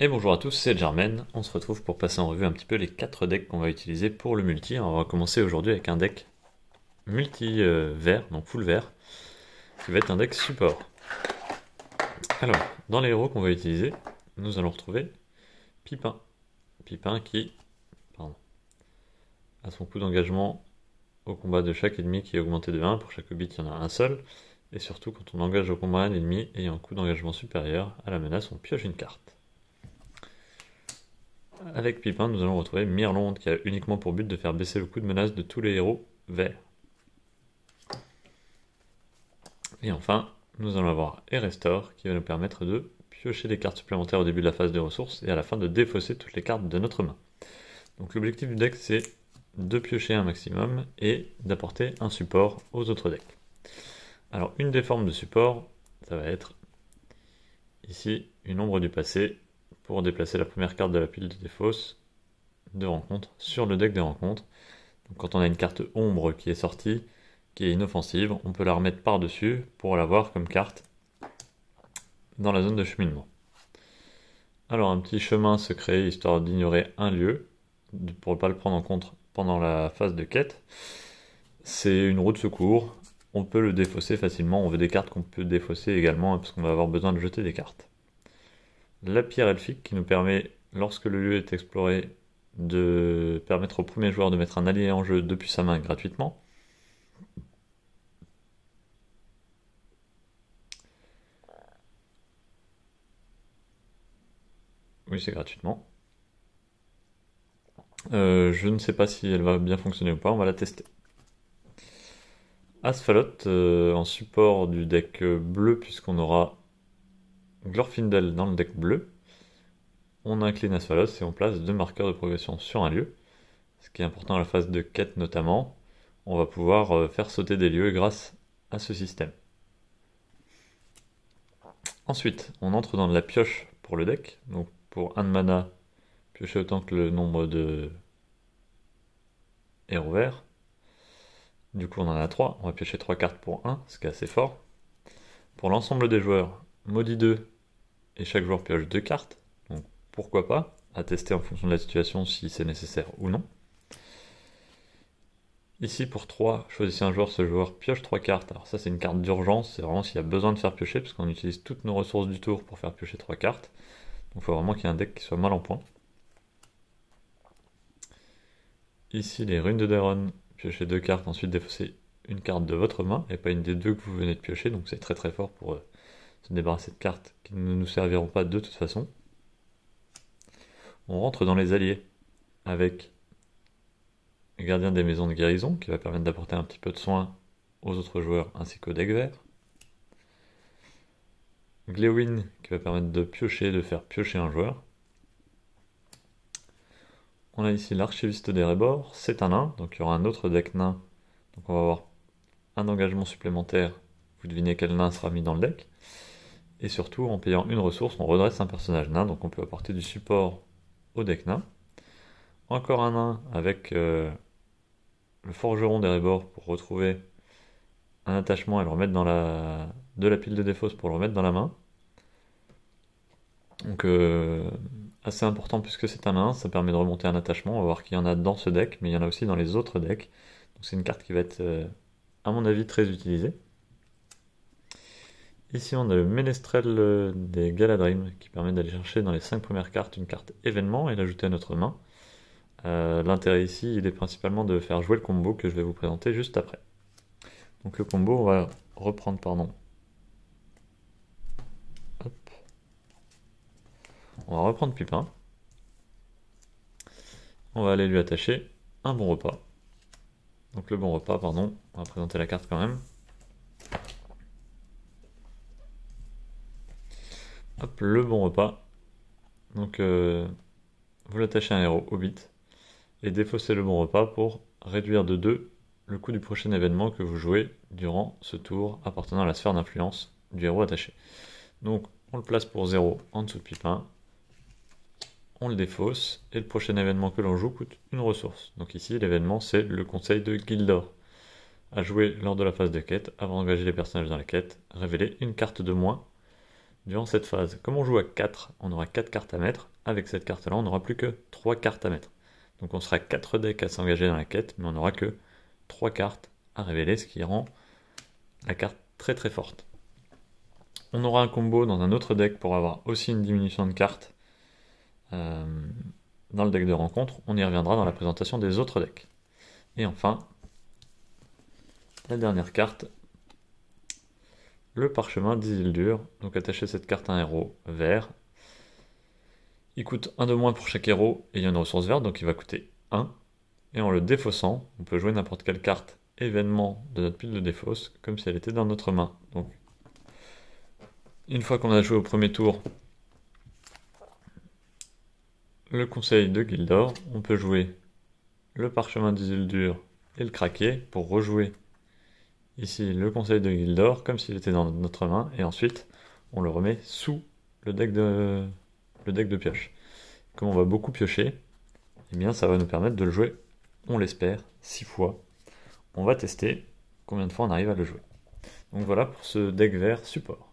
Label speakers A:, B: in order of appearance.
A: Et bonjour à tous, c'est Germaine. On se retrouve pour passer en revue un petit peu les 4 decks qu'on va utiliser pour le multi. On va commencer aujourd'hui avec un deck multi vert, donc full vert, qui va être un deck support. Alors, dans les héros qu'on va utiliser, nous allons retrouver Pipin. Pipin qui a son coût d'engagement au combat de chaque ennemi qui est augmenté de 1. Pour chaque hobbit, il y en a un seul. Et surtout, quand on engage au combat un ennemi ayant un coût d'engagement supérieur à la menace, on pioche une carte. Avec Pipin, nous allons retrouver Mirlonde qui a uniquement pour but de faire baisser le coût de menace de tous les héros verts. Et enfin, nous allons avoir Erestor qui va nous permettre de piocher des cartes supplémentaires au début de la phase des ressources et à la fin de défausser toutes les cartes de notre main. Donc l'objectif du deck c'est de piocher un maximum et d'apporter un support aux autres decks. Alors une des formes de support, ça va être ici une ombre du passé pour déplacer la première carte de la pile de défausse de rencontre sur le deck des rencontres. Donc quand on a une carte ombre qui est sortie, qui est inoffensive, on peut la remettre par-dessus pour l'avoir comme carte dans la zone de cheminement. Alors un petit chemin se crée histoire d'ignorer un lieu, pour ne pas le prendre en compte pendant la phase de quête. C'est une roue de secours, on peut le défausser facilement, on veut des cartes qu'on peut défausser également, parce qu'on va avoir besoin de jeter des cartes. La pierre elfique qui nous permet, lorsque le lieu est exploré, de permettre au premier joueur de mettre un allié en jeu depuis sa main gratuitement. Oui, c'est gratuitement. Je ne sais pas si elle va bien fonctionner ou pas, on va la tester. Asphalot en support du deck bleu, puisqu'on aura Glorfindel dans le deck bleu. On incline Asphalot et on place 2 marqueurs de progression sur un lieu. Ce qui est important à la phase de quête notamment. On va pouvoir faire sauter des lieux grâce à ce système. Ensuite, on entre dans de la pioche pour le deck. Donc pour 1 de mana, piocher autant que le nombre de héros verts. Du coup, on en a 3. On va piocher 3 cartes pour 1, ce qui est assez fort. Pour l'ensemble des joueurs, maudit 2, et chaque joueur pioche 2 cartes. Donc pourquoi pas, à tester en fonction de la situation si c'est nécessaire ou non. Ici pour 3, choisissez un joueur, ce joueur pioche 3 cartes. Alors ça c'est une carte d'urgence, c'est vraiment s'il y a besoin de faire piocher, parce qu'on utilise toutes nos ressources du tour pour faire piocher 3 cartes. Donc il faut vraiment qu'il y ait un deck qui soit mal en point. Ici les runes de Daron, piochez 2 cartes, ensuite défaussez une carte de votre main, et pas une des 2 que vous venez de piocher, donc c'est très très fort pour se débarrasser de cartes qui ne nous serviront pas de toute façon. On rentre dans les alliés avec Gardien des maisons de guérison qui va permettre d'apporter un petit peu de soin aux autres joueurs ainsi qu'au deck vert. Glewin qui va permettre de piocher, de faire piocher un joueur. On a ici l'archiviste d'Erebor, c'est un nain, donc il y aura un autre deck nain. Donc on va avoir un engagement supplémentaire, vous devinez quel nain sera mis dans le deck. Et surtout, en payant une ressource, on redresse un personnage nain, donc on peut apporter du support au deck nain. Encore un nain avec le forgeron d'Erebor pour retrouver un attachement et le remettre de la pile de défausse pour le remettre dans la main. Donc assez important puisque c'est un nain, ça permet de remonter un attachement. On va voir qu'il y en a dans ce deck, mais il y en a aussi dans les autres decks. Donc c'est une carte qui va être, à mon avis, très utilisée. Ici on a le Ménestrel des Galadrim qui permet d'aller chercher dans les 5 premières cartes une carte événement et l'ajouter à notre main. L'intérêt ici il est principalement de faire jouer le combo que je vais vous présenter juste après. Donc le combo, on va reprendre, pardon. Hop. On va reprendre Pipin. On va aller lui attacher un bon repas. Donc le bon repas, pardon, on va présenter la carte quand même. Hop, le bon repas. Donc vous l'attachez à un héros Hobbit et défaussez le bon repas pour réduire de 2 le coût du prochain événement que vous jouez durant ce tour appartenant à la sphère d'influence du héros attaché. Donc on le place pour 0 en dessous de Pipin, on le défausse, et le prochain événement que l'on joue coûte une ressource. Donc ici l'événement c'est le conseil de Gildor. À jouer lors de la phase de quête, avant d'engager les personnages dans la quête, révéler une carte de moins durant cette phase. Comme on joue à 4, on aura 4 cartes à mettre. Avec cette carte-là, on n'aura plus que 3 cartes à mettre. Donc on sera 4 decks à s'engager dans la quête, mais on n'aura que 3 cartes à révéler, ce qui rend la carte très très forte. On aura un combo dans un autre deck pour avoir aussi une diminution de cartes dans le deck de rencontre. On y reviendra dans la présentation des autres decks. Et enfin, la dernière carte, le parchemin d'Isildur. Donc attachez cette carte à un héros vert. Il coûte 1 de moins pour chaque héros et il y a une ressource verte, donc il va coûter 1. Et en le défaussant, on peut jouer n'importe quelle carte événement de notre pile de défausse comme si elle était dans notre main. Donc, une fois qu'on a joué au premier tour le conseil de Gildor, on peut jouer le parchemin d'Isildur et le craquer pour rejouer ici le conseil de Gildor comme s'il était dans notre main, et ensuite on le remet sous le deck de pioche. Comme on va beaucoup piocher, eh bien ça va nous permettre de le jouer, on l'espère, 6 fois. On va tester combien de fois on arrive à le jouer. Donc voilà pour ce deck vert support.